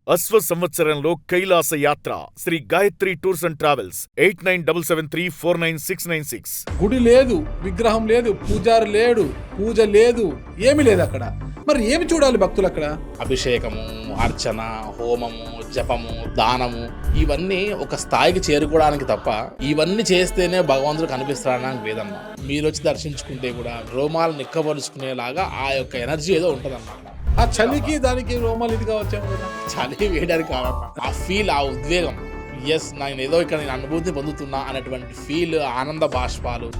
అశ్వ సంవత్సరంలో కైలాస యాత్ర Shri Gayatri tours and travels 8977349696. గుడి లేదు, విగ్రహం లేదు, పూజారి లేడు, పూజ లేదు, ఏమీ లేదు అక్కడ. మరి ఏమి చూడాలి భక్తులు అక్కడ? అభిషేకము, అర్చన, హోమము, జపము, దానము ఇవన్నీ ఒక స్థాయికి చేరుకోవడానికి తప్ప ఇవన్నీ చేస్తేనే భగవంతుడు కనిపిస్తాడని లేదమ్మా. మీరు వచ్చి దర్శించుకుంటే కూడా రోమాలు నిక్కబరుచుకునేలాగా ఆ యొక్క ఎనర్జీ ఏదో ఉంటుందన్నమాట. ఆ చలికి దానికి రోమాలు ఇదిగా వచ్చాము కదా, చలి వేయడానికి కాదమ్మా. ఆ ఫీల్, ఆ ఉద్వేగం, ఎస్ నేను ఏదో ఇక్కడ నేను అనుభూతి పొందుతున్నా అనేటువంటి ఫీల్, ఆనంద బాష్పాలు.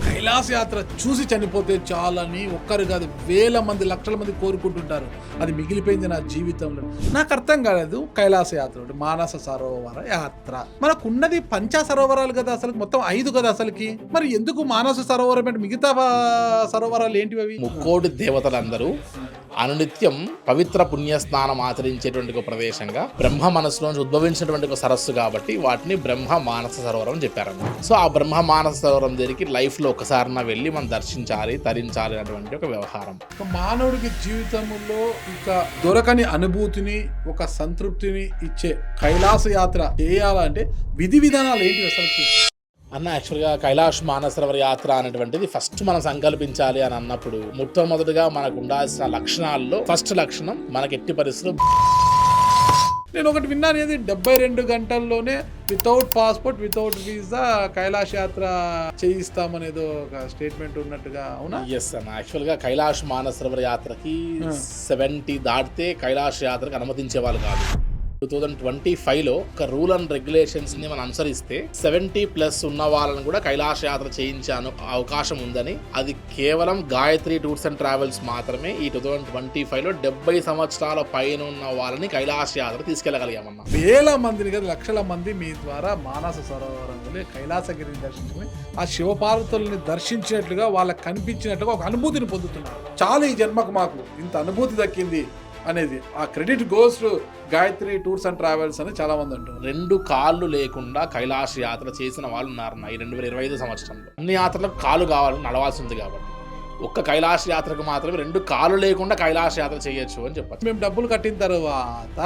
కైలాస యాత్ర చూసి చనిపోతే చాలని ఒక్కరు కాదు, వేల మంది, లక్షల మంది కోరుకుంటుంటారు. అది మిగిలిపోయింది నా జీవితంలో. నాకు అర్థం కాలేదు. కైలాస యాత్ర, మానస సరోవర యాత్ర, మనకున్నది పంచ సరోవరాలు కదా, అసలు మొత్తం 5 కదా అసలుకి. మరి ఎందుకు మానస సరోవరం అంటే మిగతా సరోవరాలు ఏంటివి అవి? ముక్కోటి దేవతలందరూ అనునిత్యం పవిత్ర పుణ్యస్నానం ఆచరించేటువంటి ఒక ప్రదేశంగా బ్రహ్మ మనసులోంచి ఉద్భవించినటువంటి ఒక సరస్సు కాబట్టి వాటిని బ్రహ్మ మానస సరోవరం అని చెప్పారన్నమాట. సో ఆ బ్రహ్మ మానస సరోవరం దగ్గరికి లైఫ్ లో ఒకసారిన వెళ్ళి మనం దర్శించాలి, తరించాలి అనేటువంటి ఒక వ్యవహారం. ఒక మానవుడికి జీవితంలో ఇక దొరకని అనుభూతిని, ఒక సంతృప్తిని ఇచ్చే కైలాస యాత్ర చేయాలంటే విధి విధానాలు ఏంటి అసలు? అన్న యాక్చువల్గా కైలాష్ మానసరోవర యాత్ర అనేటువంటిది ఫస్ట్ మనం సంకల్పించాలి అని అన్నప్పుడు మొట్టమొదటిగా మనకు ఉండాల్సిన లక్షణాల్లో ఫస్ట్ లక్షణం మనకి ఎట్టి పరిస్థితులు. నేను ఒకటి విన్నాను, ఏది 72 గంటల్లోనే without passport, without visa Kailash యాత్ర చేయిస్తామనేదో ఒక స్టేట్మెంట్ ఉన్నట్టుగా, అవునా? ఎస్ అన్న, యాక్చువల్గా కైలాష్ మానసరోవర యాత్రకి 70 దాటితే కైలాష్ యాత్రకు అనుమతించే వాళ్ళు కాదు. 2025లో ఒక రూల్ అండ్ రెగ్యులేషన్స్ ని మనం అనుసరిస్తే 70+ ఉన్న వాళ్ళని కూడా కైలాస యాత్ర చేయించే అవకాశం ఉందని, అది కేవలం గాయత్రి టూర్స్ అండ్ ట్రావెల్స్ మాత్రమే ఈ 2025లో 70 సంవత్సరాల పైన ఉన్న వాళ్ళని కైలాస యాత్ర తీసుకెళ్లగలిగామన్నా. వేల మందిని కదా, లక్షల మంది మీ ద్వారా మానస సరోవరం వెళ్ళి కైలాసగిరిని దర్శించుకుని ఆ శివపార్వతుల్ని దర్శించినట్లుగా, వాళ్ళకి కనిపించినట్లుగా ఒక అనుభూతిని పొందుతున్నారు. చాలా ఈ జన్మకు మాకు ఇంత అనుభూతి దక్కింది అనేది ఆ credit goes to Gayatri tours and travels అని చాలా మంది అంటారు. 2 కాళ్ళు లేకుండా కైలాస యాత్ర చేసిన వాళ్ళు ఉన్నారు ఈ 2025 సంవత్సరంలో. అన్ని యాత్రలకు కాళ్ళు కావాలని నడవాల్సి ఉంది కాబట్టి ఒక్క కైలాస యాత్రకు మాత్రమే 2 కాళ్ళు లేకుండా కైలాస యాత్ర చేయొచ్చు అని చెప్పచ్చు. మేము డబ్బులు కట్టిన తర్వాత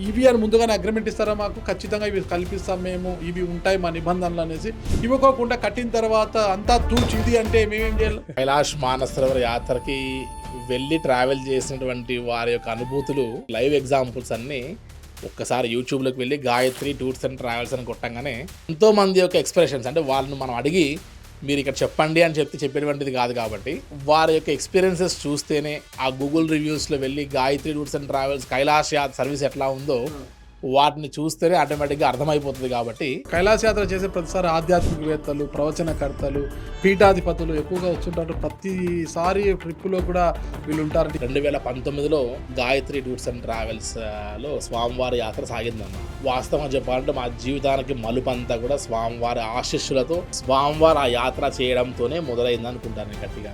ఇవి అని ముందుగానే అగ్రిమెంట్ ఇస్తారా మాకు? ఖచ్చితంగా ఇవి కల్పిస్తాం మేము, ఇవి ఉంటాయి మా నిబంధనలు అనేసి ఇవ్వకోకుండా కట్టిన తర్వాత అంతా తూచి ఇది అంటే మేమేం చేయాలి? కైలాష్ మానసరోవర యాత్రకి వెళ్ళి ట్రావెల్ చేసినటువంటి వారి యొక్క అనుభూతులు, లైవ్ ఎగ్జాంపుల్స్ అన్నీ ఒక్కసారి యూట్యూబ్లోకి వెళ్ళి గాయత్రి టూర్స్ అండ్ ట్రావెల్స్ అని కొట్టంగానే ఎంతోమంది యొక్క ఎక్స్ప్రెషన్స్, అంటే వాళ్ళని మనం అడిగి మీరు ఇక్కడ చెప్పండి అని చెప్పేటువంటిది కాదు కాబట్టి వారి యొక్క ఎక్స్పీరియన్సెస్ చూస్తేనే, ఆ గూగుల్ రివ్యూస్లో వెళ్ళి Gayatri tours and travels Kailasa యాత్ర సర్వీస్ ఎట్లా ఉందో వాటిని చూస్తేనే ఆటోమేటిక్గా అర్థమైపోతుంది. కాబట్టి కైలాస యాత్ర చేసే ప్రతిసారి ఆధ్యాత్మికవేత్తలు, ప్రవచనకర్తలు, పీఠాధిపతులు ఎక్కువగా వస్తుంటారు. ప్రతిసారి ట్రిప్పులో కూడా వీళ్ళు ఉంటారు. 2019లో గాయత్రి టూర్స్ అండ్ ట్రావెల్స్లో స్వామివారి యాత్ర సాగిందన్న. వాస్తవంగా చెప్పాలంటే మా జీవితానికి మలుపంతా కూడా స్వామివారి ఆశీస్సులతో, స్వామివారి ఆ యాత్ర చేయడంతోనే మొదలైంది అనుకుంటాను గట్టిగా.